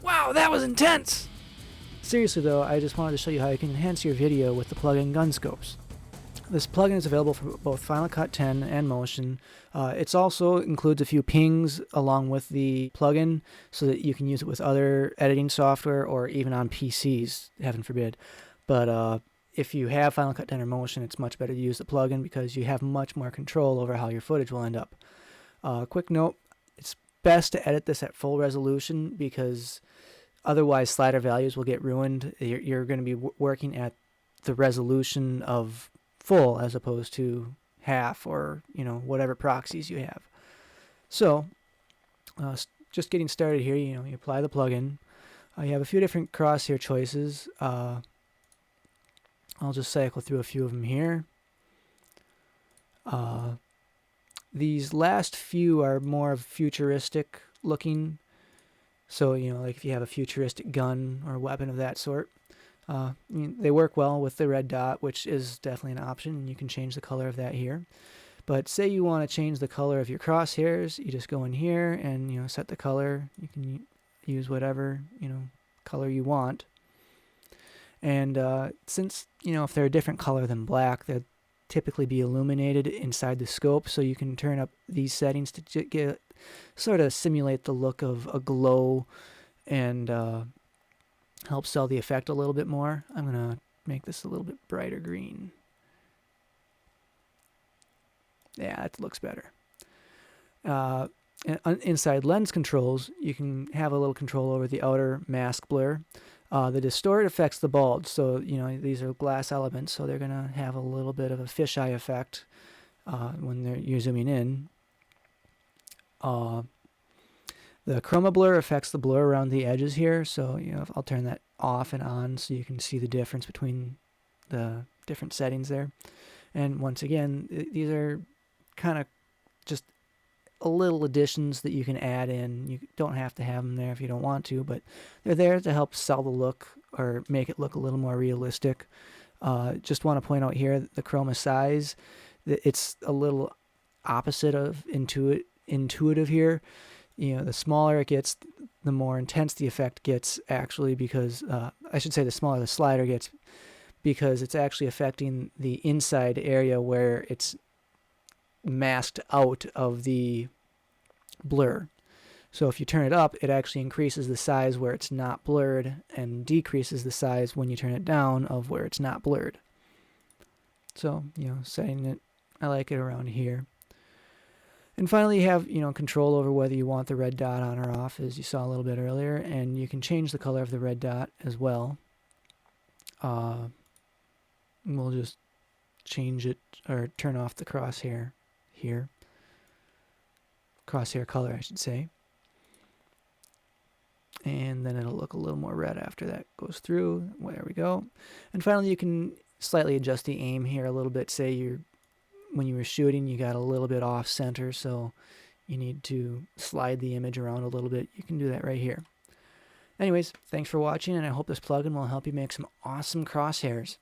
Wow, that was intense! Seriously though, I just wanted to show you how you can enhance your video with the plugin GunScopes. This plugin is available for both Final Cut 10 and Motion. It also includes a few pings along with the plugin so that you can use it with other editing software or even on PCs, heaven forbid. But if you have Final Cut 10 or Motion, it's much better to use the plugin because you have much more control over how your footage will end up. Quick note, it's best to edit this at full resolution because otherwise slider values will get ruined. You're going to be working at the resolution of full as opposed to half or whatever proxies you have. So just getting started here, you apply the plugin. You have a few different crosshair choices. I'll just cycle through a few of them here. These last few are more futuristic looking. So, like if you have a futuristic gun or weapon of that sort. They work well with the red dot, which is definitely an option, and you can change the color of that here. But say you want to change the color of your crosshairs, you just go in here and set the color. You can use whatever color you want. And since if they're a different color than black, they'll typically be illuminated inside the scope, so you can turn up these settings to get sort of simulate the look of a glow and help sell the effect a little bit more. I'm going to make this a little bit brighter green. Yeah, that looks better. And inside lens controls, you can have a little control over the outer mask blur. The distort affects the bulge, so these are glass elements, so they're going to have a little bit of a fisheye effect when you're zooming in. The chroma blur affects the blur around the edges here, so I'll turn that off and on so you can see the difference between the different settings there. And once again, these are kind of just a little additions that you can add in. You don't have to have them there if you don't want to, but they're there to help sell the look or make it look a little more realistic. Just want to point out here the chroma size, it's a little opposite of intuitive here. The smaller it gets, the more intense the effect gets actually, because I should say the smaller the slider gets, because it's actually affecting the inside area where it's masked out of the blur. So if you turn it up, it actually increases the size where it's not blurred and decreases the size when you turn it down of where it's not blurred. So, setting it, I like it around here. And finally, you have control over whether you want the red dot on or off, as you saw a little bit earlier, and you can change the color of the red dot as well. We'll just change it or turn off the crosshair here. Crosshair color, I should say. And then it'll look a little more red after that goes through. There we go. And finally, you can slightly adjust the aim here a little bit. Say when you were shooting, you got a little bit off center, so you need to slide the image around a little bit. You can do that right here. Anyways, thanks for watching, and I hope this plugin will help you make some awesome crosshairs.